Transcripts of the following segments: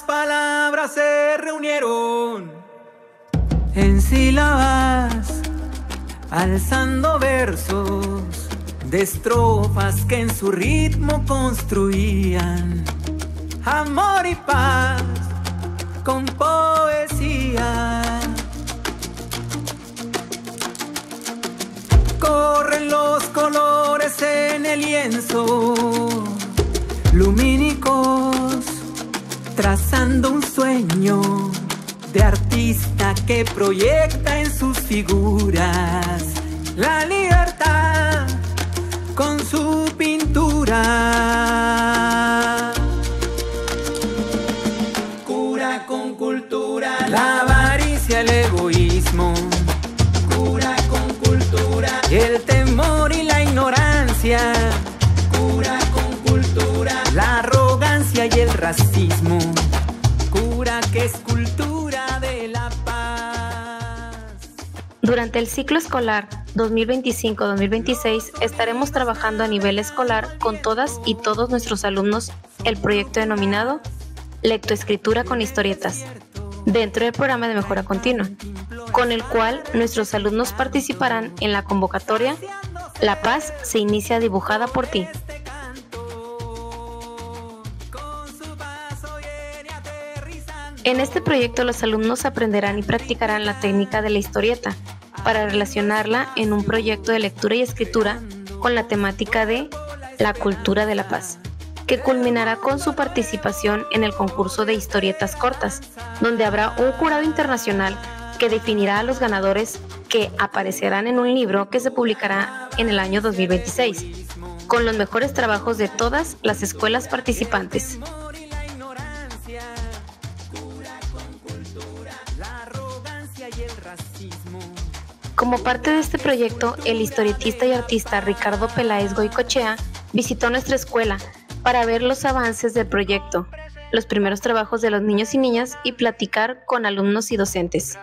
palabras se reunieron en sílabas, alzando versos de estrofas que en su ritmo construían amor y paz con poesía. Corren los colores en el lienzo, lumínicos, trazando un sueño de artista que proyecta en sus figuras la libertad con su pintura. Cura con cultura la avaricia, el egoísmo. Cura con cultura el temor y la ignorancia. Cura con cultura la arrogancia y el racismo. Cura que es cultura de la paz. Durante el ciclo escolar 2025-2026 estaremos trabajando a nivel escolar con todas y todos nuestros alumnos el proyecto denominado Lectoescritura con historietas, dentro del programa de mejora continua, con el cual nuestros alumnos participarán en la convocatoria La Paz se inicia dibujada por ti. En este proyecto los alumnos aprenderán y practicarán la técnica de la historieta para relacionarla en un proyecto de lectura y escritura con la temática de la cultura de la paz, que culminará con su participación en el concurso de historietas cortas, donde habrá un jurado internacional que definirá a los ganadores que aparecerán en un libro que se publicará en el año 2026, con los mejores trabajos de todas las escuelas participantes. Como parte de este proyecto, el historietista y artista Ricardo Peláez Goicoechea visitó nuestra escuela para ver los avances del proyecto, los primeros trabajos de los niños y niñas y platicar con alumnos y docentes.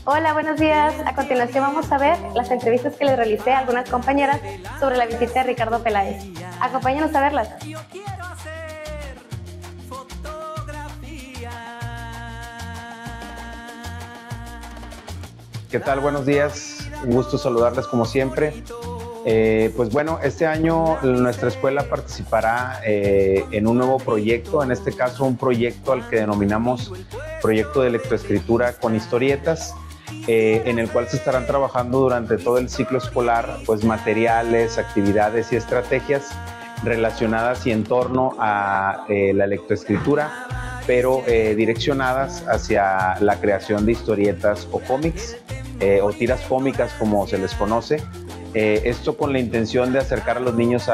Hola, buenos días. A continuación vamos a ver las entrevistas que les realicé a algunas compañeras sobre la visita de Ricardo Peláez. Acompáñanos a verlas. ¿Qué tal? Buenos días, un gusto saludarles como siempre. Pues bueno, este año nuestra escuela participará en un nuevo proyecto, en este caso un proyecto al que denominamos Proyecto de Lectoescritura con Historietas, en el cual se estarán trabajando durante todo el ciclo escolar pues materiales, actividades y estrategias relacionadas y en torno a la lectoescritura, pero direccionadas hacia la creación de historietas o cómics, o tiras cómicas como se les conoce. Esto con la intención de acercar a los niños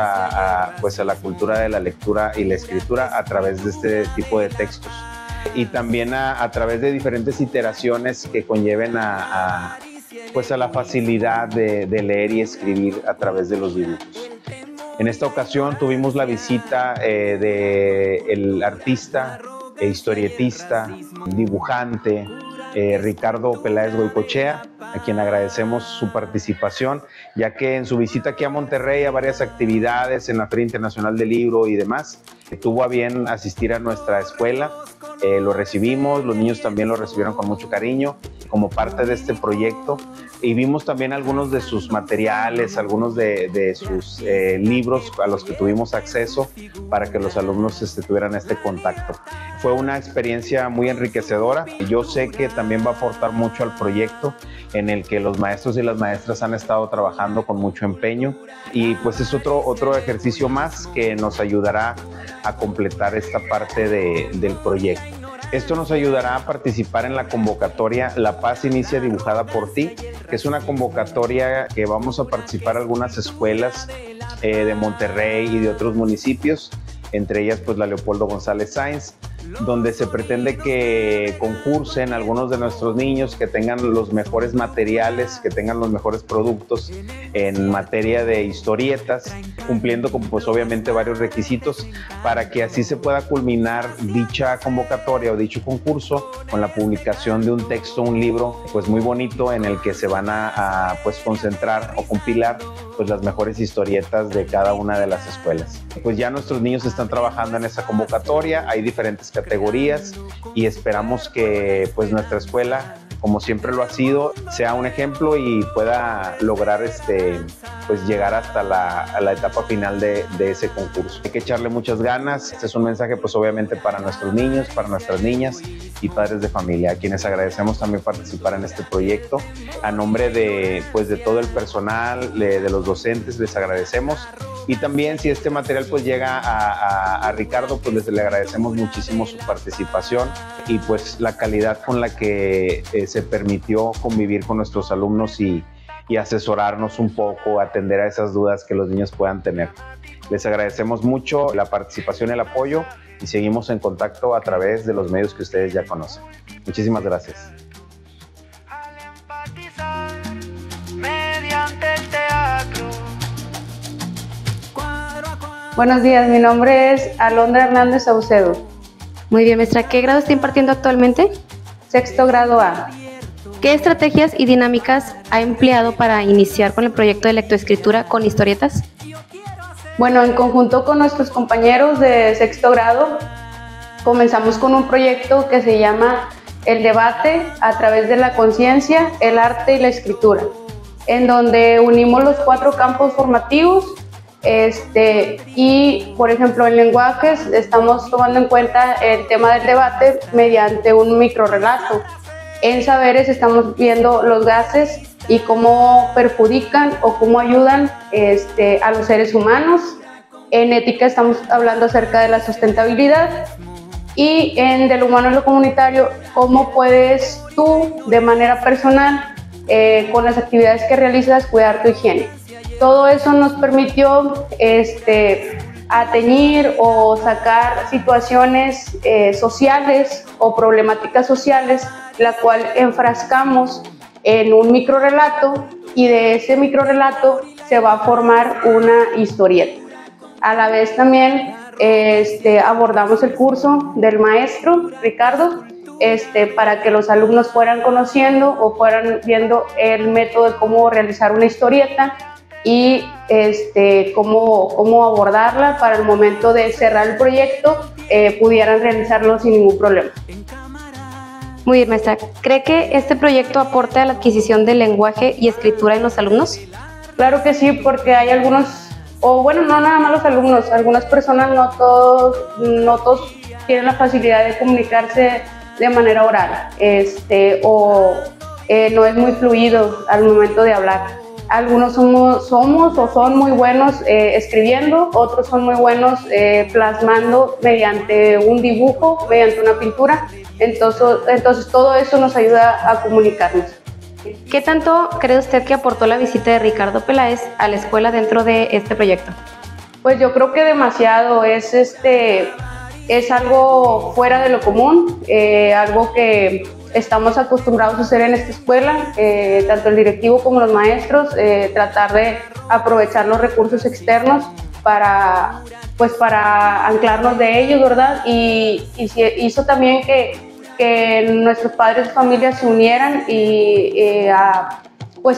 pues a la cultura de la lectura y la escritura a través de este tipo de textos, y también a través de diferentes iteraciones que conlleven pues a la facilidad de leer y escribir a través de los dibujos. En esta ocasión tuvimos la visita del artista, historietista, dibujante, Ricardo Peláez Goicoechea, a quien agradecemos su participación, ya que en su visita aquí a Monterrey a varias actividades en la Feria Internacional del Libro y demás, tuvo a bien asistir a nuestra escuela. Lo recibimos, los niños también lo recibieron con mucho cariño como parte de este proyecto, y vimos también algunos de sus materiales, algunos de sus libros a los que tuvimos acceso para que los alumnos tuvieran este contacto. Fue una experiencia muy enriquecedora. Yo sé que también va a aportar mucho al proyecto, en el que los maestros y las maestras han estado trabajando con mucho empeño, y pues es otro ejercicio más que nos ayudará a completar esta parte del proyecto. Esto nos ayudará a participar en la convocatoria La Paz inicia dibujada por ti, que es una convocatoria que vamos a participar algunas escuelas de Monterrey y de otros municipios, entre ellas pues la Leopoldo González Sáenz, donde se pretende que concursen algunos de nuestros niños que tengan los mejores materiales, que tengan los mejores productos en materia de historietas, cumpliendo con pues obviamente varios requisitos, para que así se pueda culminar dicha convocatoria o dicho concurso con la publicación de un texto, un libro pues muy bonito, en el que se van a pues concentrar o compilar pues las mejores historietas de cada una de las escuelas. Pues ya nuestros niños están trabajando en esa convocatoria, hay diferentes categorías y esperamos que pues nuestra escuela, como siempre lo ha sido, sea un ejemplo y pueda lograr pues llegar hasta la etapa final de ese concurso. Hay que echarle muchas ganas. Este es un mensaje pues obviamente para nuestros niños, para nuestras niñas y padres de familia, a quienes agradecemos también participar en este proyecto. A nombre de todo el personal, de los docentes, les agradecemos. Y también si este material pues llega a Ricardo, pues le agradecemos muchísimo su participación y pues la calidad con la que se permitió convivir con nuestros alumnos y asesorarnos un poco, atender a esas dudas que los niños puedan tener. Les agradecemos mucho la participación y el apoyo y seguimos en contacto a través de los medios que ustedes ya conocen. Muchísimas gracias. Buenos días, mi nombre es Alondra Hernández Saucedo. Muy bien, maestra. ¿Qué grado está impartiendo actualmente? Sexto grado A. ¿Qué estrategias y dinámicas ha empleado para iniciar con el proyecto de lectoescritura con historietas? Bueno, en conjunto con nuestros compañeros de sexto grado, comenzamos con un proyecto que se llama El debate a través de la conciencia, el arte y la escritura, en donde unimos los 4 campos formativos. Y por ejemplo en lenguajes estamos tomando en cuenta el tema del debate mediante un microrrelato. En saberes estamos viendo los gases y cómo perjudican o cómo ayudan a los seres humanos. En ética estamos hablando acerca de la sustentabilidad y en del humano y lo comunitario, cómo puedes tú de manera personal con las actividades que realizas cuidar tu higiene. Todo eso nos permitió atañir o sacar situaciones sociales o problemáticas sociales, la cual enfrascamos en un microrrelato y de ese microrrelato se va a formar una historieta. A la vez también abordamos el curso del maestro Ricardo para que los alumnos fueran conociendo o fueran viendo el método de cómo realizar una historieta y cómo abordarla para el momento de cerrar el proyecto, pudieran realizarlo sin ningún problema. Muy bien, maestra. ¿Cree que este proyecto aporta a la adquisición del lenguaje y escritura en los alumnos? Claro que sí, porque hay algunos, o bueno, no nada más los alumnos, algunas personas, no todos tienen la facilidad de comunicarse de manera oral, no es muy fluido al momento de hablar. Algunos son muy buenos escribiendo, otros son muy buenos plasmando mediante un dibujo, mediante una pintura. Entonces todo eso nos ayuda a comunicarnos. ¿Qué tanto cree usted que aportó la visita de Ricardo Peláez a la escuela dentro de este proyecto? Pues yo creo que demasiado. Es algo fuera de lo común, algo que estamos acostumbrados a hacer en esta escuela, tanto el directivo como los maestros, tratar de aprovechar los recursos externos para anclarnos de ellos, ¿verdad? Y hizo también que nuestros padres de familia se unieran y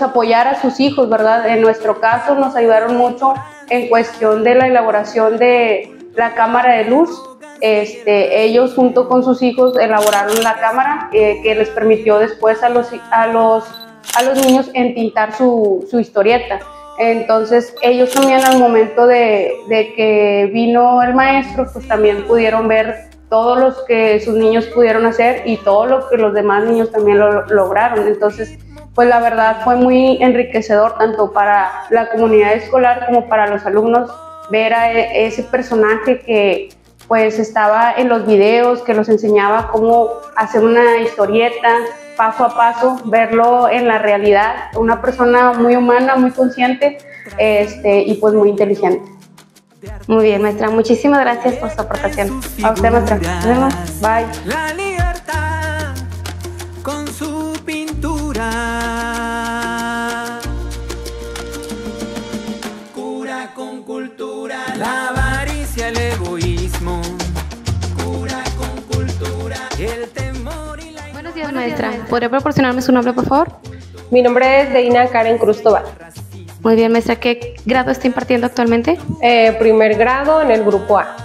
apoyar a sus hijos, ¿verdad? En nuestro caso nos ayudaron mucho en cuestión de la elaboración de la cámara de luz. Ellos junto con sus hijos elaboraron la cámara que les permitió después a los niños entintar su historieta. Entonces ellos también al momento de que vino el maestro, pues también pudieron ver todo lo que sus niños pudieron hacer y todo lo que los demás niños también lo lograron. Entonces, pues la verdad fue muy enriquecedor tanto para la comunidad escolar como para los alumnos ver a ese personaje que pues estaba en los videos, que los enseñaba cómo hacer una historieta paso a paso, verlo en la realidad, una persona muy humana, muy consciente y pues muy inteligente. Muy bien, maestra, muchísimas gracias por su aportación. A usted, maestra. Nos vemos. Bye. La libertad con su pintura cura con cultura la avaricia, el egoísmo cura con cultura el temor y la... Buenos días, maestra. ¿Podría proporcionarme su nombre, por favor? Mi nombre es Deina Karen Cruz Tobar. Muy bien, maestra, ¿qué grado está impartiendo actualmente? Primer grado en el grupo A.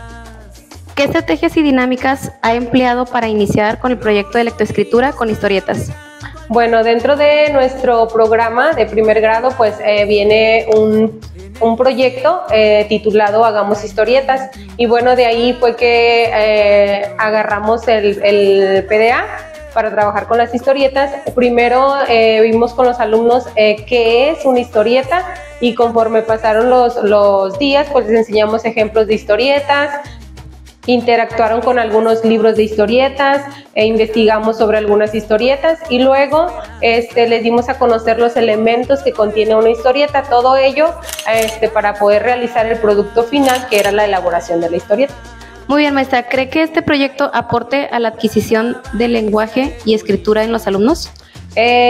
¿Qué estrategias y dinámicas ha empleado para iniciar con el proyecto de lectoescritura con historietas? Bueno, dentro de nuestro programa de primer grado, pues viene un proyecto titulado Hagamos Historietas, y bueno, de ahí fue que agarramos el PDA para trabajar con las historietas. Primero vimos con los alumnos qué es una historieta, y conforme pasaron los días, pues les enseñamos ejemplos de historietas, interactuaron con algunos libros de historietas, investigamos sobre algunas historietas, y luego les dimos a conocer los elementos que contiene una historieta, todo ello para poder realizar el producto final, que era la elaboración de la historieta. Muy bien, maestra, ¿cree que este proyecto aporte a la adquisición del lenguaje y escritura en los alumnos?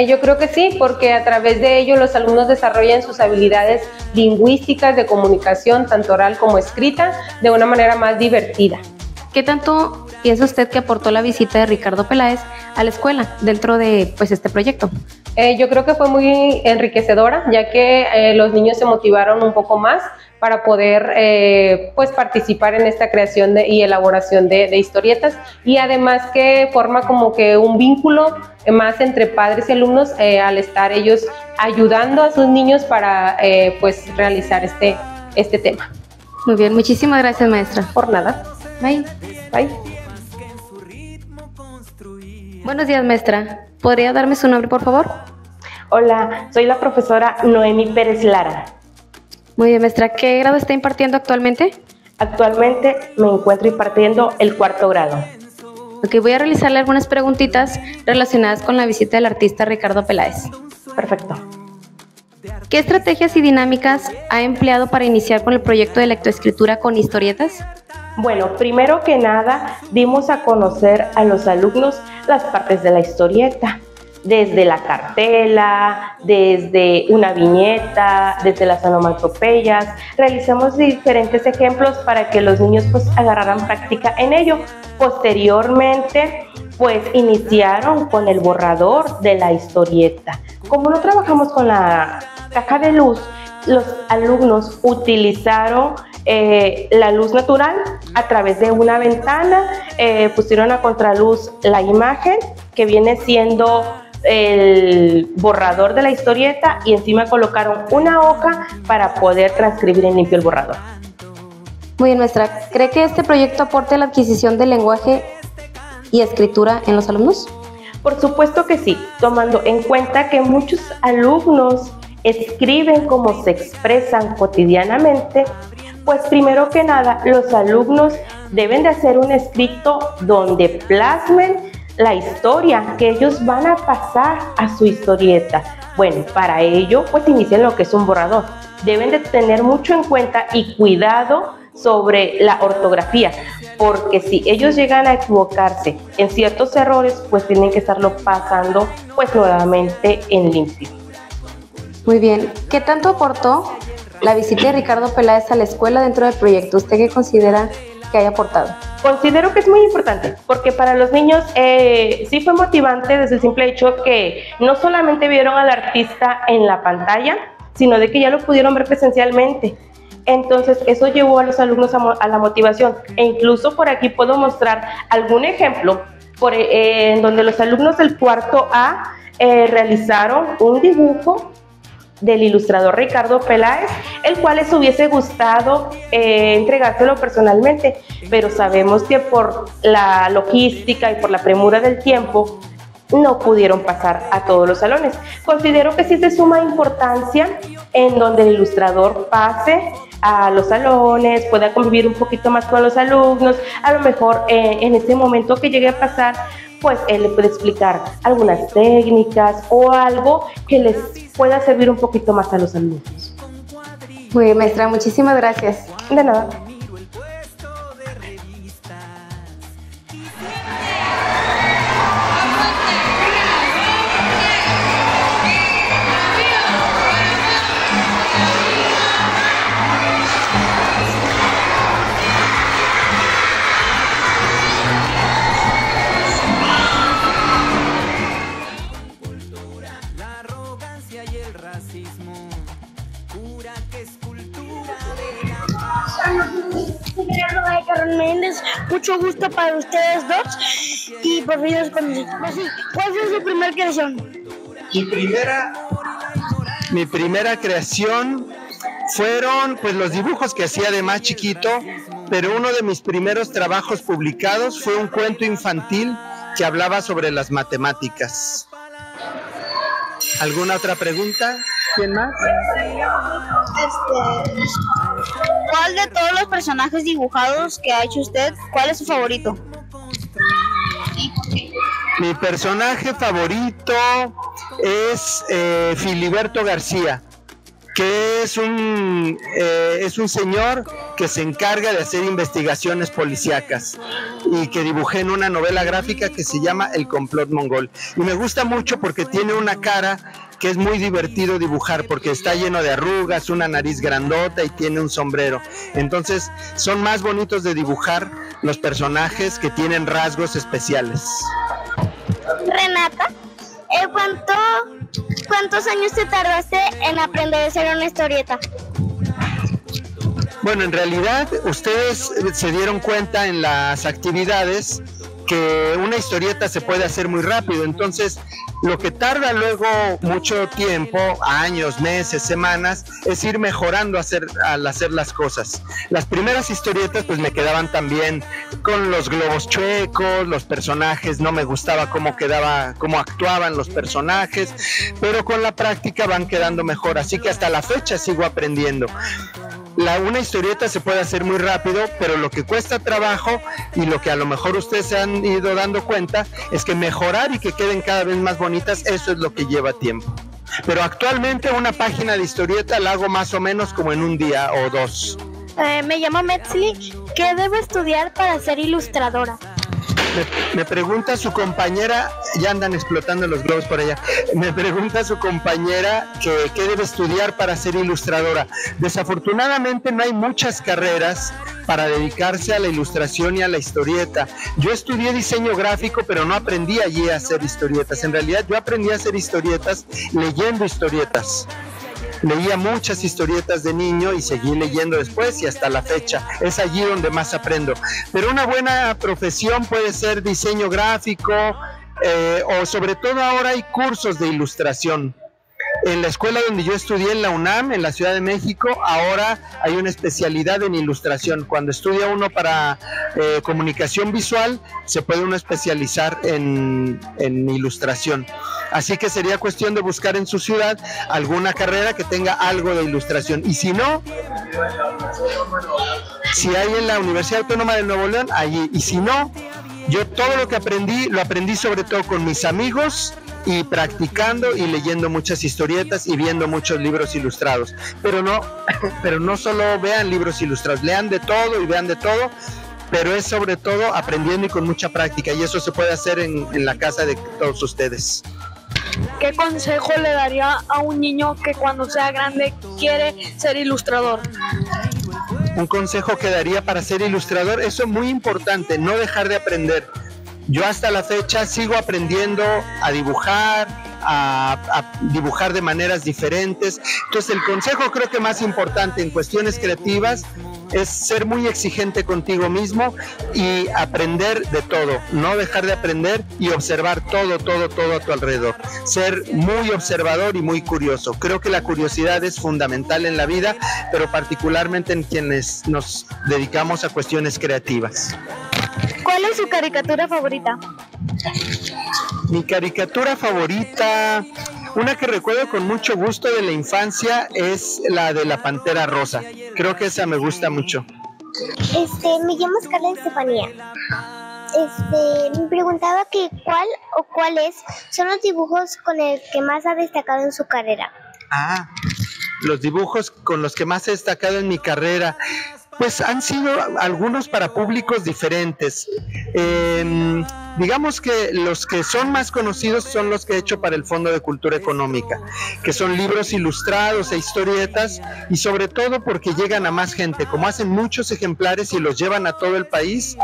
Yo creo que sí, porque a través de ello los alumnos desarrollan sus habilidades lingüísticas de comunicación, tanto oral como escrita, de una manera más divertida. ¿Qué tanto piensa usted que aportó la visita de Ricardo Peláez a la escuela dentro de este proyecto? Yo creo que fue muy enriquecedora, ya que los niños se motivaron un poco más para poder participar en esta creación y elaboración de historietas, y además que forma como que un vínculo más entre padres y alumnos al estar ellos ayudando a sus niños para realizar este tema. Muy bien, muchísimas gracias, maestra. Por nada. Bye. Bye. Buenos días, maestra. ¿Podría darme su nombre, por favor? Hola, soy la profesora Noemi Pérez Lara. Muy bien, maestra. ¿Qué grado está impartiendo actualmente? Actualmente me encuentro impartiendo el 4º grado. Ok, voy a realizarle algunas preguntitas relacionadas con la visita del artista Ricardo Peláez. Perfecto. ¿Qué estrategias y dinámicas ha empleado para iniciar con el proyecto de lectoescritura con historietas? Bueno, primero que nada, dimos a conocer a los alumnos las partes de la historieta, desde la cartela, desde una viñeta, desde las onomatopeyas. Realizamos diferentes ejemplos para que los niños agarraran práctica en ello. Posteriormente, iniciaron con el borrador de la historieta. Como no trabajamos con la caja de luz, los alumnos utilizaron la luz natural a través de una ventana, pusieron a contraluz la imagen que viene siendo el borrador de la historieta, y encima colocaron una hoja para poder transcribir en limpio el borrador. Muy bien, maestra. ¿Cree que este proyecto aporte la adquisición del lenguaje y escritura en los alumnos? Por supuesto que sí, tomando en cuenta que muchos alumnos escriben como se expresan cotidianamente. Pues primero que nada, los alumnos deben de hacer un escrito donde plasmen la historia que ellos van a pasar a su historieta. Bueno, para ello, inician lo que es un borrador. Deben de tener mucho en cuenta y cuidado sobre la ortografía, porque si ellos llegan a equivocarse en ciertos errores, tienen que estarlo pasando nuevamente en limpio. Muy bien. ¿Qué tanto aportó la visita de Ricardo Peláez a la escuela dentro del proyecto? ¿Usted qué considera que haya aportado? Considero que es muy importante, porque para los niños sí fue motivante desde el simple hecho que no solamente vieron al artista en la pantalla, sino de que ya lo pudieron ver presencialmente. Entonces eso llevó a los alumnos a la motivación, e incluso por aquí puedo mostrar algún ejemplo en donde los alumnos del 4º A realizaron un dibujo del ilustrador Ricardo Peláez, el cual les hubiese gustado entregárselo personalmente, pero sabemos que por la logística y por la premura del tiempo no pudieron pasar a todos los salones. Considero que sí es de suma importancia en donde el ilustrador pase a los salones, pueda convivir un poquito más con los alumnos. A lo mejor en este momento que llegue a pasar, él le puede explicar algunas técnicas o algo que les pueda servir un poquito más a los alumnos. Muy bien, maestra, muchísimas gracias. De nada. Carmen Méndez, mucho gusto para ustedes dos y por fin los conocí. ¿Cuál fue su primera creación? Mi primera creación fueron pues los dibujos que hacía de más chiquito, pero uno de mis primeros trabajos publicados fue un cuento infantil que hablaba sobre las matemáticas. ¿Alguna otra pregunta? ¿Quién más? ¿Cuál de todos los personajes dibujados que ha hecho usted, cuál es su favorito? Mi personaje favorito es Filiberto García, que es un señor que se encarga de hacer investigaciones policíacas y que dibujé en una novela gráfica que se llama El complot mongol. Y me gusta mucho porque tiene una cara que es muy divertido dibujar porque está lleno de arrugas, una nariz grandota y tiene un sombrero. Entonces son más bonitos de dibujar los personajes que tienen rasgos especiales. Renata, ¿cuántos años te tardaste en aprender a hacer una historieta? Bueno, en realidad ustedes se dieron cuenta en las actividades que una historieta se puede hacer muy rápido, entonces lo que tarda luego mucho tiempo, años, meses, semanas, es ir mejorando al hacer las cosas. Las primeras historietas pues me quedaban también con los globos chuecos, los personajes, no me gustaba cómo actuaban los personajes, pero con la práctica van quedando mejor, así que hasta la fecha sigo aprendiendo. Una historieta se puede hacer muy rápido, pero lo que cuesta trabajo y lo que a lo mejor ustedes se han ido dando cuenta es que mejorar y que queden cada vez más bonitas, eso es lo que lleva tiempo. Pero actualmente una página de historieta la hago más o menos como en un día o dos. Me llamo Metzli. ¿Qué debo estudiar para ser ilustradora? Me pregunta su compañera, ya andan explotando los globos por allá, me pregunta su compañera que qué debe estudiar para ser ilustradora. Desafortunadamente no hay muchas carreras para dedicarse a la ilustración y a la historieta. Yo estudié diseño gráfico, pero no aprendí allí a hacer historietas. En realidad yo aprendí a hacer historietas leyendo historietas. Leía muchas historietas de niño y seguí leyendo después y hasta la fecha. Es allí donde más aprendo. Pero una buena profesión puede ser diseño gráfico o sobre todo ahora hay cursos de ilustración. En la escuela donde yo estudié en la UNAM, en la Ciudad de México, ahora hay una especialidad en ilustración. Cuando estudia uno para comunicación visual, se puede uno especializar en ilustración. Así que sería cuestión de buscar en su ciudad alguna carrera que tenga algo de ilustración. Y si no, si hay en la Universidad Autónoma de Nuevo León, allí. Y si no, yo todo lo que aprendí, lo aprendí sobre todo con mis amigos y practicando y leyendo muchas historietas y viendo muchos libros ilustrados. Pero no solo vean libros ilustrados, lean de todo y vean de todo, pero es sobre todo aprendiendo y con mucha práctica, y eso se puede hacer en la casa de todos ustedes. ¿Qué consejo le daría a un niño que cuando sea grande quiere ser ilustrador? Un consejo que daría para ser ilustrador, eso es muy importante, no dejar de aprender. Yo hasta la fecha sigo aprendiendo a dibujar de maneras diferentes. Entonces el consejo creo que más importante en cuestiones creativas es ser muy exigente contigo mismo y aprender de todo, no dejar de aprender y observar todo a tu alrededor. Ser muy observador y muy curioso. Creo que la curiosidad es fundamental en la vida, pero particularmente en quienes nos dedicamos a cuestiones creativas. ¿Cuál es su caricatura favorita? Mi caricatura favorita, una que recuerdo con mucho gusto de la infancia, es la de la Pantera Rosa. Creo que esa me gusta mucho. Me llamo Scarlett Estefanía. Me preguntaba que cuáles son los dibujos con el que más ha destacado en su carrera. Los dibujos con los que más he destacado en mi carrera, pues han sido algunos para públicos diferentes. digamos que los que son más conocidos son los que he hecho para el Fondo de Cultura Económica, que son libros ilustrados e historietas, y sobre todo porque llegan a más gente. Como hacen muchos ejemplares y los llevan a todo el país,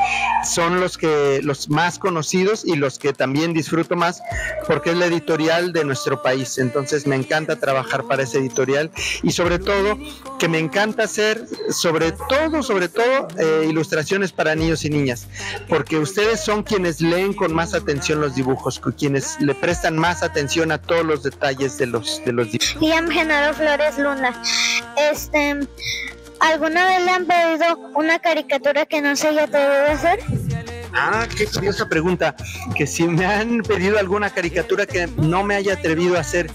son los más conocidos y los que también disfruto más, porque es la editorial de nuestro país. Entonces me encanta trabajar para esa editorial, y sobre todo que me encanta hacer sobre todo ilustraciones para niños y niñas, porque ustedes son quienes leen con más atención los dibujos, quienes le prestan más atención a todos los detalles de los dibujos. Liam Genaro Flores Luna, ¿alguna vez le han pedido una caricatura que no se haya atrevido a hacer? Ah, qué curiosa pregunta, que si me han pedido alguna caricatura que no me haya atrevido a hacer.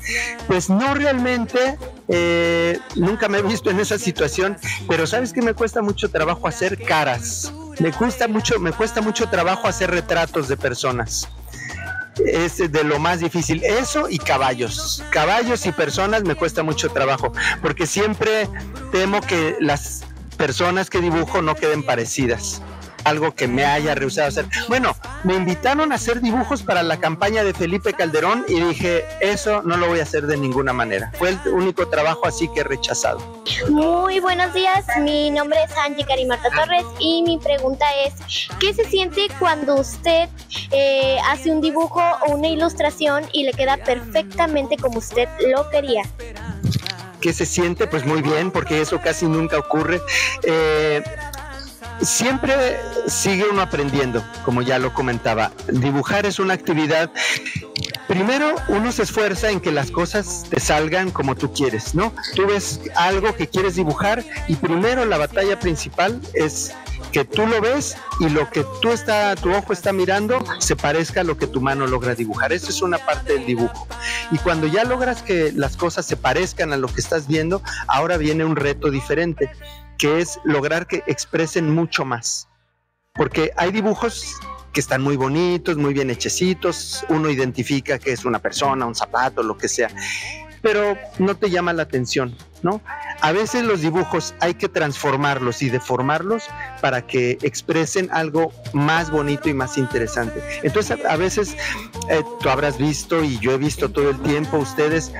Pues no realmente, nunca me he visto en esa situación, pero ¿sabes qué? Me cuesta mucho trabajo hacer caras, me cuesta mucho trabajo hacer retratos de personas. Es de lo más difícil, eso y caballos y personas me cuesta mucho trabajo, porque siempre temo que las personas que dibujo no queden parecidas, algo que me haya rehusado a hacer. Bueno, me invitaron a hacer dibujos para la campaña de Felipe Calderón y dije, eso no lo voy a hacer de ninguna manera. Fue el único trabajo así que he rechazado. Muy buenos días, mi nombre es Angie Carimarta Torres y mi pregunta es, ¿qué se siente cuando usted hace un dibujo o una ilustración y le queda perfectamente como usted lo quería? ¿Qué se siente? Pues muy bien, porque eso casi nunca ocurre. Siempre sigue uno aprendiendo, como ya lo comentaba. Dibujar es una actividad. Primero, uno se esfuerza en que las cosas te salgan como tú quieres, ¿no? Tú ves algo que quieres dibujar y primero la batalla principal es que tú lo ves y lo que tu ojo está mirando se parezca a lo que tu mano logra dibujar. Esa es una parte del dibujo. Y cuando ya logras que las cosas se parezcan a lo que estás viendo, ahora viene un reto diferente, que es lograr que expresen mucho más. Porque hay dibujos que están muy bonitos, muy bien hechecitos, uno identifica que es una persona, un zapato, lo que sea, pero no te llama la atención, ¿no? A veces los dibujos hay que transformarlos y deformarlos para que expresen algo más bonito y más interesante. Entonces a veces tú habrás visto, y yo he visto todo el tiempo, ustedes,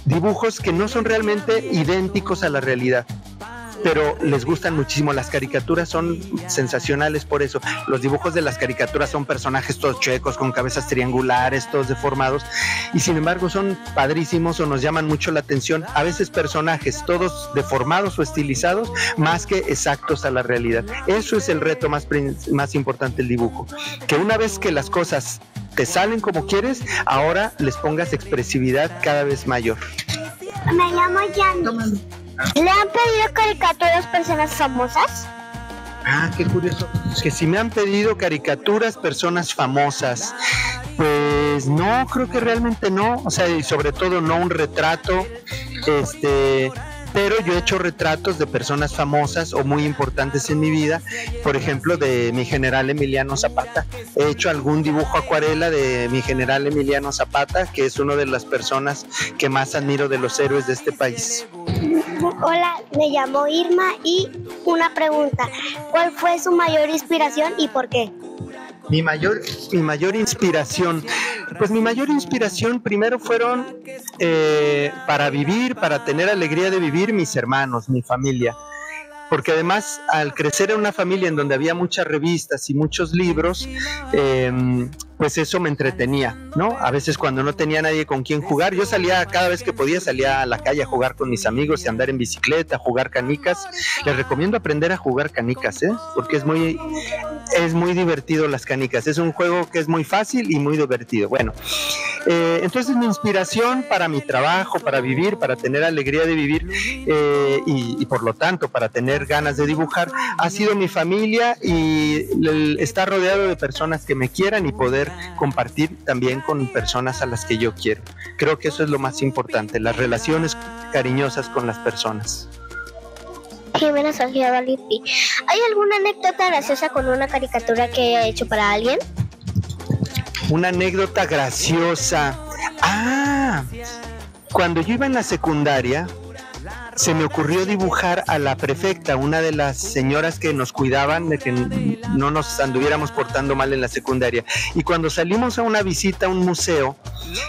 dibujos que no son realmente idénticos a la realidad, pero les gustan muchísimo. Las caricaturas son sensacionales por eso. Los dibujos de las caricaturas son personajes todos chuecos, con cabezas triangulares, todos deformados, y sin embargo son padrísimos o nos llaman mucho la atención. A veces personajes todos deformados o estilizados, más que exactos a la realidad. Eso es el reto más importante del dibujo, que una vez que las cosas te salen como quieres, ahora les pongas expresividad cada vez mayor. Me llamo Jan. ¿Le han pedido caricaturas personas famosas? Ah, qué curioso. Que si me han pedido caricaturas personas famosas, pues no, creo que realmente no. O sea, y sobre todo no un retrato, pero yo he hecho retratos de personas famosas o muy importantes en mi vida, por ejemplo de mi general Emiliano Zapata. He hecho algún dibujo acuarela de mi general Emiliano Zapata, que es una de las personas que más admiro de los héroes de este país. Hola, me llamo Irma y una pregunta, ¿cuál fue su mayor inspiración y por qué? Mi mayor inspiración, pues mi mayor inspiración primero fueron para vivir, para tener alegría de vivir, mis hermanos, mi familia. Porque además, al crecer en una familia en donde había muchas revistas y muchos libros, pues eso me entretenía, ¿no? A veces cuando no tenía nadie con quien jugar, yo salía, cada vez que podía, salía a la calle a jugar con mis amigos y andar en bicicleta, a jugar canicas. Les recomiendo aprender a jugar canicas, porque es muy divertido las canicas. Es un juego que es muy fácil y muy divertido. Bueno, entonces mi inspiración para mi trabajo, para vivir, para tener alegría de vivir y por lo tanto para tener ganas de dibujar, ha sido mi familia y estar rodeado de personas que me quieran y poder compartir también con personas a las que yo quiero. Creo que eso es lo más importante, las relaciones cariñosas con las personas. Jimena Santiago Lippi, ¿hay alguna anécdota graciosa con una caricatura que haya hecho para alguien? Una anécdota graciosa. Cuando yo iba en la secundaria, se me ocurrió dibujar a la prefecta, una de las señoras que nos cuidaban de que no nos anduviéramos portando mal en la secundaria. Y cuando salimos a una visita a un museo,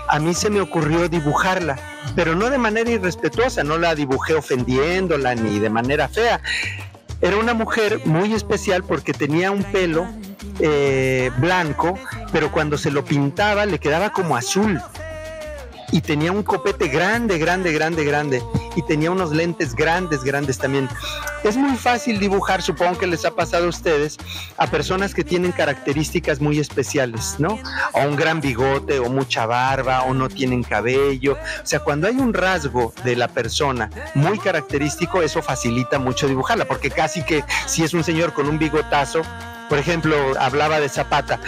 a mí se me ocurrió dibujarla, pero no de manera irrespetuosa, no la dibujé ofendiéndola ni de manera fea. Era una mujer muy especial porque tenía un pelo blanco, pero cuando se lo pintaba le quedaba como azul. Y tenía un copete grande, y tenía unos lentes grandes también. Es muy fácil dibujar, supongo que les ha pasado a ustedes, a personas que tienen características muy especiales, ¿no? O un gran bigote, o mucha barba, o no tienen cabello. O sea, cuando hay un rasgo de la persona muy característico, eso facilita mucho dibujarla, porque casi que si es un señor con un bigotazo, por ejemplo, hablaba de Zapata,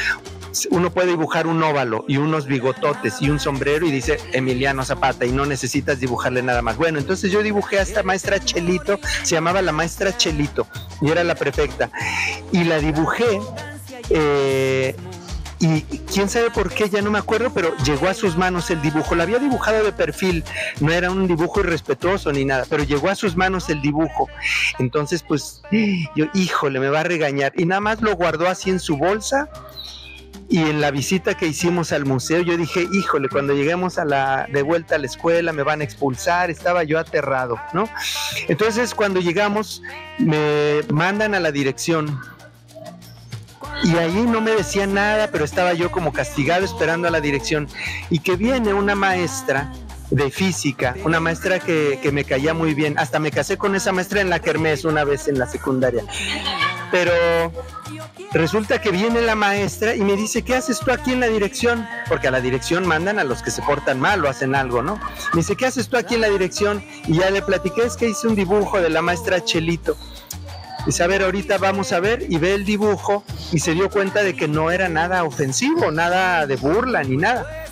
uno puede dibujar un óvalo y unos bigototes y un sombrero y dice Emiliano Zapata y no necesitas dibujarle nada más. Bueno, entonces yo dibujé a esta maestra Chelito, se llamaba la maestra Chelito y era la prefecta, y la dibujé y quién sabe por qué, ya no me acuerdo, pero llegó a sus manos el dibujo. La había dibujado de perfil, no era un dibujo irrespetuoso ni nada, pero llegó a sus manos el dibujo. Entonces pues yo, híjole, me va a regañar, y nada más lo guardó así en su bolsa. Y en la visita que hicimos al museo, yo dije, híjole, cuando lleguemos de vuelta a la escuela me van a expulsar. Estaba yo aterrado, ¿no? Entonces cuando llegamos me mandan a la dirección y ahí no me decían nada, pero estaba yo como castigado esperando a la dirección, y que viene una maestra de física, una maestra que me caía muy bien. Hasta me casé con esa maestra en la kermés una vez en la secundaria. Pero resulta que viene la maestra y me dice, ¿qué haces tú aquí en la dirección? Porque a la dirección mandan a los que se portan mal o hacen algo, ¿no? Me dice, ¿qué haces tú aquí en la dirección? Y ya le platiqué, es que hice un dibujo de la maestra Chelito. Dice, a ver, ahorita vamos a ver, y ve el dibujo y se dio cuenta de que no era nada ofensivo, nada de burla ni nada.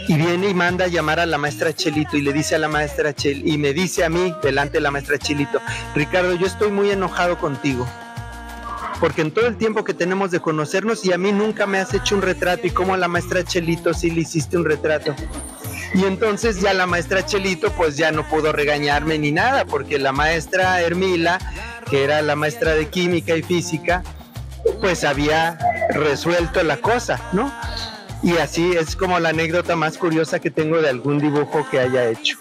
Y viene y manda a llamar a la maestra Chelito y le dice a la maestra Chelito, y me dice a mí, delante de la maestra Chelito, Ricardo, yo estoy muy enojado contigo, porque en todo el tiempo que tenemos de conocernos y a mí nunca me has hecho un retrato, y como a la maestra Chelito sí le hiciste un retrato. Y entonces ya la maestra Chelito pues ya no pudo regañarme ni nada, porque la maestra Hermila, que era la maestra de química y física, pues había resuelto la cosa, ¿no? Y así es como la anécdota más curiosa que tengo de algún dibujo que haya hecho.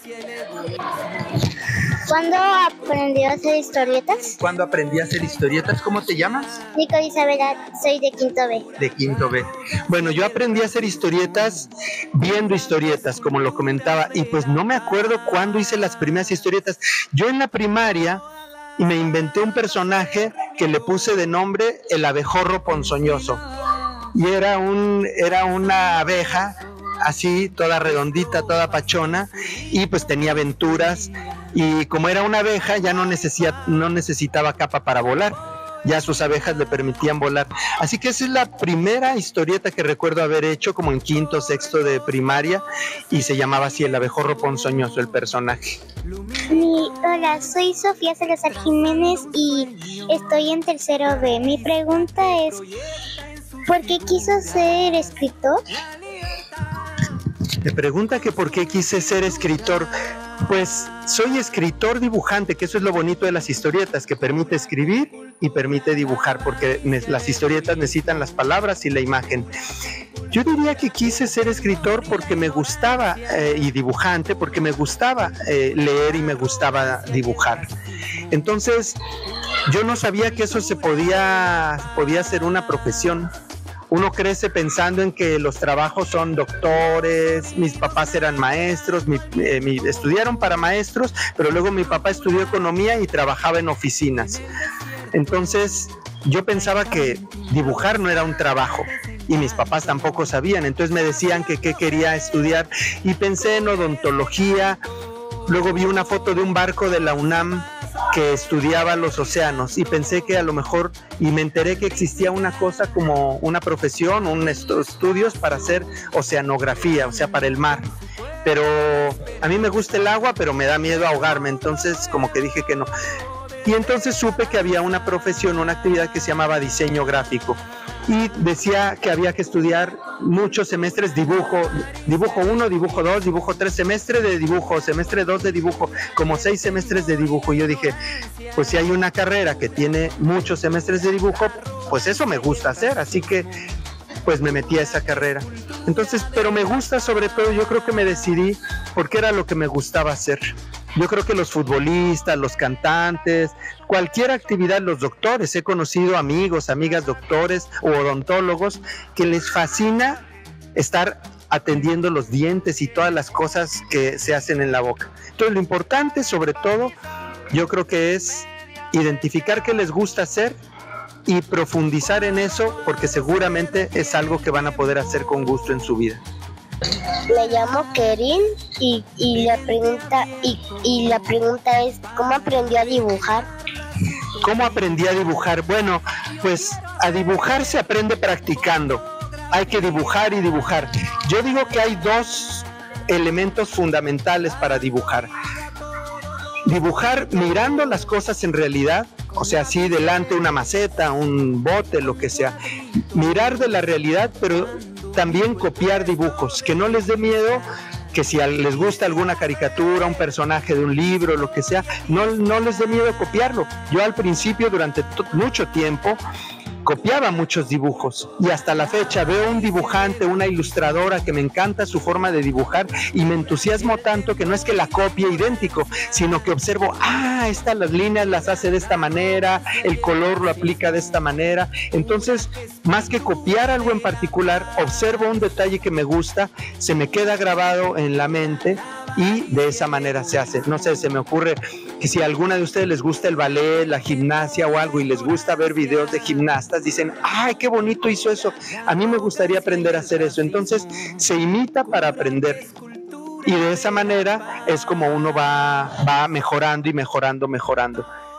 ¿Cuándo aprendió a hacer historietas? ¿Cuándo aprendí a hacer historietas? ¿Cómo te llamas? Nico Isabela, soy de quinto B. De quinto B. Bueno, yo aprendí a hacer historietas viendo historietas, como lo comentaba, y pues no me acuerdo cuándo hice las primeras historietas. Yo en la primaria me inventé un personaje que le puse de nombre el abejorro ponzoñoso. Y era una abeja así, toda redondita, toda pachona, y pues tenía aventuras, y como era una abeja ya no necesitaba capa para volar, ya sus abejas le permitían volar. Así que esa es la primera historieta que recuerdo haber hecho, como en quinto, sexto de primaria, y se llamaba así, el abejorro ponzoñoso, el personaje. Hola, soy Sofía Salazar Jiménez y estoy en tercero B. Mi pregunta es, ¿por qué quiso ser escritor? Me pregunta que por qué quise ser escritor. Pues soy escritor dibujante, que eso es lo bonito de las historietas, que permite escribir y permite dibujar, porque las historietas necesitan las palabras y la imagen. Yo diría que quise ser escritor porque me gustaba, y dibujante, porque me gustaba leer y me gustaba dibujar. Entonces, yo no sabía que eso podía ser una profesión. Uno crece pensando en que los trabajos son doctores, mis papás eran maestros, estudiaron para maestros, pero luego mi papá estudió economía y trabajaba en oficinas. Entonces yo pensaba que dibujar no era un trabajo y mis papás tampoco sabían, entonces me decían que qué quería estudiar y pensé en odontología. Luego vi una foto de un barco de la UNAM que estudiaba los océanos y pensé que a lo mejor, y me enteré que existía una cosa como una profesión, estudios para hacer oceanografía, o sea, para el mar. Pero a mí me gusta el agua, pero me da miedo ahogarme, entonces como que dije que no. Y entonces supe que había una profesión, una actividad que se llamaba diseño gráfico. y decía que había que estudiar muchos semestres dibujo 1, dibujo 2, dibujo 3, semestre de dibujo, semestre 2 de dibujo, como 6 semestres de dibujo. Y yo dije, pues si hay una carrera que tiene muchos semestres de dibujo, pues eso me gusta hacer, así que pues me metí a esa carrera. Entonces, pero me gusta sobre todo, yo creo que me decidí porque era lo que me gustaba hacer. Yo creo que los futbolistas, los cantantes, cualquier actividad, los doctores, he conocido amigos, amigas doctores o odontólogos que les fascina estar atendiendo los dientes y todas las cosas que se hacen en la boca. Entonces, lo importante sobre todo, yo creo que es identificar qué les gusta hacer y profundizar en eso, porque seguramente es algo que van a poder hacer con gusto en su vida. Me llamo Kerin y la pregunta es, ¿cómo aprendió a dibujar? ¿Cómo aprendí a dibujar? Bueno, pues a dibujar se aprende practicando. Hay que dibujar y dibujar. Yo digo que hay 2 elementos fundamentales para dibujar. Dibujar mirando las cosas en realidad, o sea, así delante una maceta, un bote, lo que sea. Mirar de la realidad, pero también copiar dibujos, que no les dé miedo, que si les gusta alguna caricatura, un personaje de un libro, lo que sea, no les dé miedo copiarlo. Yo al principio, durante mucho tiempo, copiaba muchos dibujos y hasta la fecha veo un dibujante, una ilustradora que me encanta su forma de dibujar y me entusiasmo tanto que no es que la copie idéntico, sino que observo, estas las líneas las hace de esta manera, el color lo aplica de esta manera. Entonces, más que copiar algo en particular, observo un detalle que me gusta, se me queda grabado en la mente y de esa manera se hace. No sé, se me ocurre que si a alguna de ustedes les gusta el ballet, la gimnasia o algo y les gusta ver videos de gimnastas, dicen, ¡ay, qué bonito hizo eso! A mí me gustaría aprender a hacer eso. Entonces se imita para aprender. Y de esa manera es como uno va mejorando y mejorando.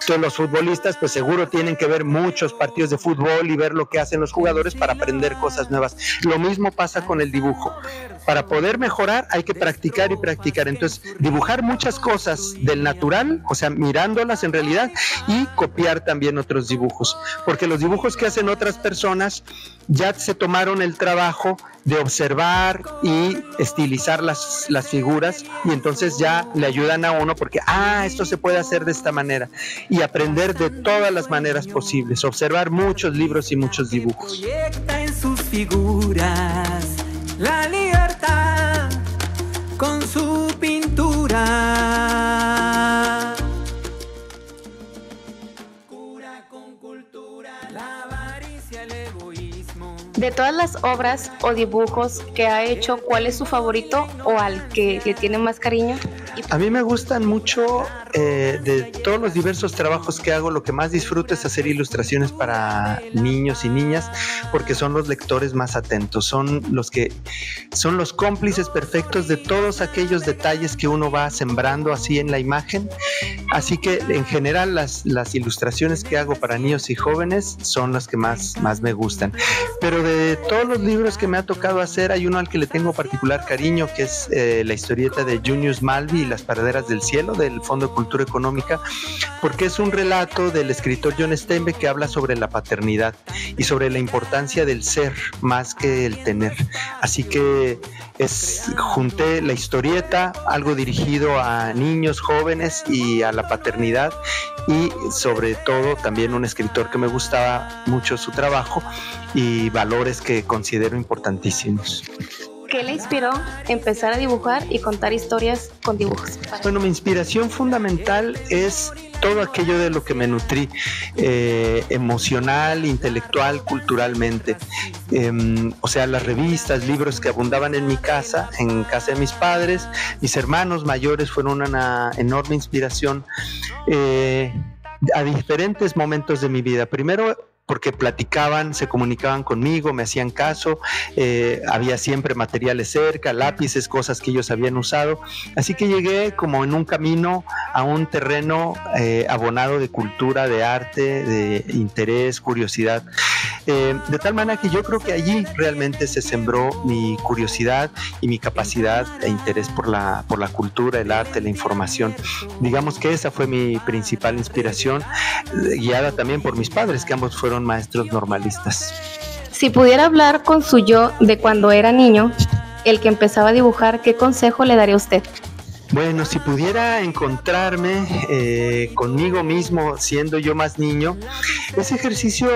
Entonces los futbolistas pues seguro tienen que ver muchos partidos de fútbol y ver lo que hacen los jugadores para aprender cosas nuevas. Lo mismo pasa con el dibujo. Para poder mejorar hay que practicar y practicar. Entonces dibujar muchas cosas del natural, o sea, mirándolas en realidad, y copiar también otros dibujos. Porque los dibujos que hacen otras personas ya se tomaron el trabajo de observar y estilizar las figuras, y entonces ya le ayudan a uno porque, esto se puede hacer de esta manera, y aprender de todas las maneras posibles, observar muchos libros y muchos dibujos. Proyecta en sus figuras la libertad con su pintura. Cura con cultura la avaricia, el egoísmo. De todas las obras o dibujos que ha hecho, ¿cuál es su favorito o al que le tiene más cariño? A mí me gustan mucho, de todos los diversos trabajos que hago, lo que más disfruto es hacer ilustraciones para niños y niñas, porque son los lectores más atentos, son los cómplices perfectos de todos aquellos detalles que uno va sembrando así en la imagen. Así que en general las ilustraciones que hago para niños y jóvenes son las que más me gustan. Pero de todos los libros que me ha tocado hacer, hay uno al que le tengo particular cariño, que es la historieta de Junius Malvi y las paraderas del cielo, del Fondo de Cultura Económica, porque es un relato del escritor John Steinbeck que habla sobre la paternidad y sobre la importancia del ser más que el tener. Así que junté la historieta, algo dirigido a niños, jóvenes y a la paternidad, y sobre todo también un escritor que me gustaba mucho su trabajo y valores que considero importantísimos. ¿Qué le inspiró empezar a dibujar y contar historias con dibujos? Bueno, mi inspiración fundamental es todo aquello de lo que me nutrí, emocional, intelectual, culturalmente. O sea, las revistas, libros que abundaban en casa de mis padres. Mis hermanos mayores fueron una enorme inspiración a diferentes momentos de mi vida. Primero, porque platicaban, se comunicaban conmigo, me hacían caso, había siempre materiales cerca, lápices, cosas que ellos habían usado, así que llegué como en un camino a un terreno abonado de cultura, de arte, de interés, curiosidad, de tal manera que yo creo que allí realmente se sembró mi curiosidad y mi capacidad e interés por la cultura, el arte, la información. Digamos que esa fue mi principal inspiración, guiada también por mis padres, que ambos fueron maestros normalistas. Si pudiera hablar con su yo de cuando era niño, el que empezaba a dibujar, ¿qué consejo le daría a usted? Bueno, si pudiera encontrarme conmigo mismo siendo yo más niño, ese ejercicio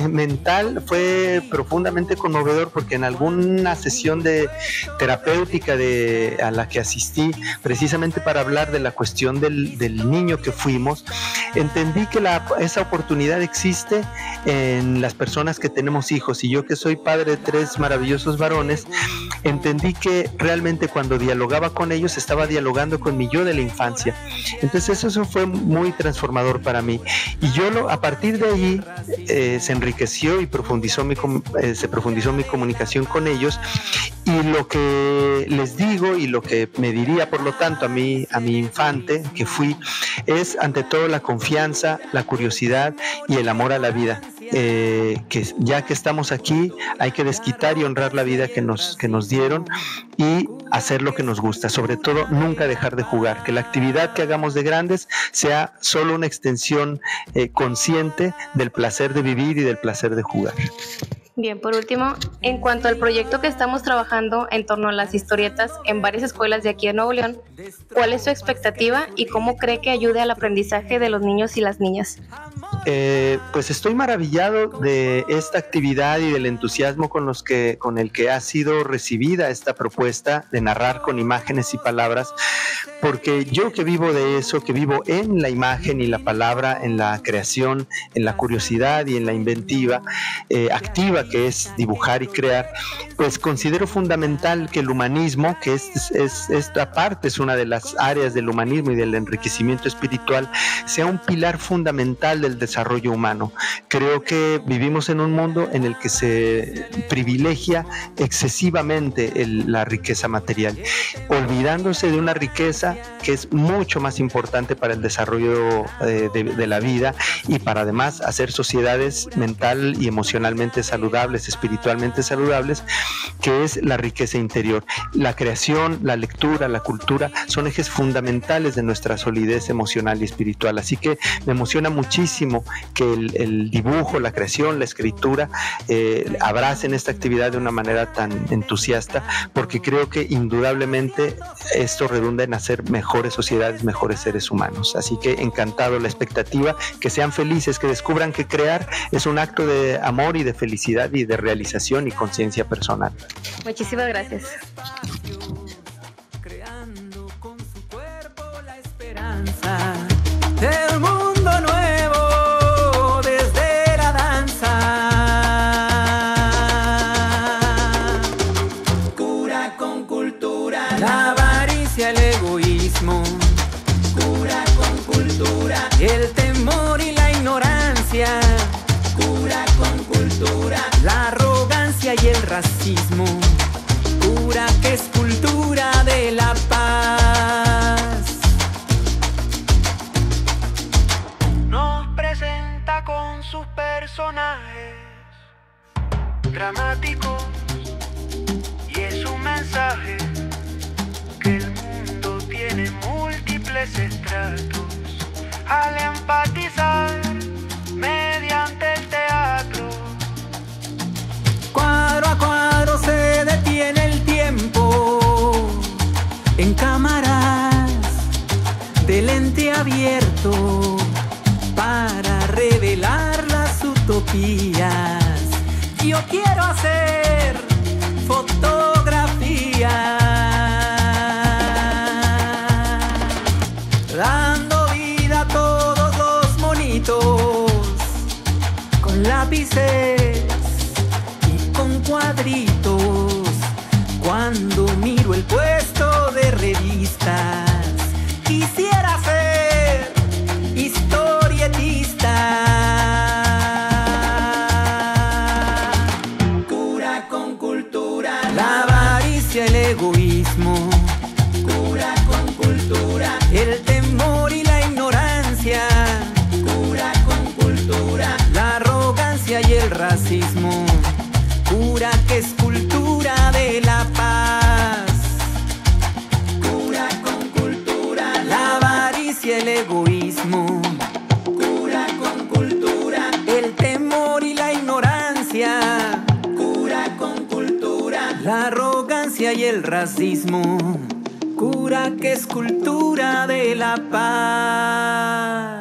mental fue profundamente conmovedor, porque en alguna sesión de terapéutica a la que asistí, precisamente para hablar de la cuestión del niño que fuimos, entendí que esa oportunidad existe en las personas que tenemos hijos, y yo, que soy padre de 3 maravillosos varones, entendí que realmente cuando dialogaba con ellos estaba dialogando con mi yo de la infancia. Entonces eso fue muy transformador para mí, y yo a partir de allí se enriqueció y se profundizó mi comunicación con ellos, y lo que les digo y lo que me diría por lo tanto a mi infante que fui es, ante todo, la confianza, la curiosidad y el amor a la vida. Que ya que estamos aquí hay que desquitar y honrar la vida que nos dieron, y hacer lo que nos gusta, sobre todo nunca dejar de jugar, que la actividad que hagamos de grandes sea solo una extensión consciente del placer de vivir y del placer de jugar. Bien, por último, en cuanto al proyecto que estamos trabajando en torno a las historietas en varias escuelas de aquí de Nuevo León, ¿cuál es su expectativa y cómo cree que ayude al aprendizaje de los niños y las niñas? Pues estoy maravillado de esta actividad y del entusiasmo con el que ha sido recibida esta propuesta de narrar con imágenes y palabras, porque yo, que vivo de eso, que vivo en la imagen y la palabra, en la creación, en la curiosidad y en la inventiva activa que es dibujar y crear, pues considero fundamental que el humanismo, que esta parte es una de las áreas del humanismo y del enriquecimiento espiritual, sea un pilar fundamental del desarrollo humano. Creo que vivimos en un mundo en el que se privilegia excesivamente la riqueza material, olvidándose de una riqueza que es mucho más importante para el desarrollo de la vida, y para además hacer sociedades mental y emocionalmente saludables, espiritualmente saludables, que es la riqueza interior. La creación, la lectura, la cultura son ejes fundamentales de nuestra solidez emocional y espiritual. Así que me emociona muchísimo que el dibujo, la creación, la escritura abracen esta actividad de una manera tan entusiasta, porque creo que indudablemente esto redunda en hacer mejores sociedades, mejores seres humanos. Así que encantado, la expectativa, que sean felices, que descubran que crear es un acto de amor y de felicidad y de realización y conciencia personal. Muchísimas gracias. Creando con su cuerpo la esperanza del mundo nuevo desde la danza. Cura con cultura la avaricia, el egoísmo. Cura con cultura el temor y la ignorancia. Cura con cultura la arrogancia y el racismo. Cura que es cultura de la paz. Nos presenta con sus personajes dramáticos, y es un mensaje que el mundo tiene múltiples estratos. Al empatizar mediante el teatro, cuadro a cuadro se detiene el tiempo, en cámaras de lente abierto, para revelar las utopías. Yo quiero hacer fotografía, dando vida a todos los monitos, con lápices y con cuadritos. Cuando miro el puesto de revistas, quisiera ser historietista. Cura con cultura la avaricia, el egoísmo. Cura con cultura el temor y la ignorancia. Cura con cultura la arrogancia y el racismo. Cura que es cultura de la paz. Cura con cultura la avaricia, el egoísmo. Cura con cultura el temor y la ignorancia. la arrogancia y el racismo. Cura que es cultura de la paz.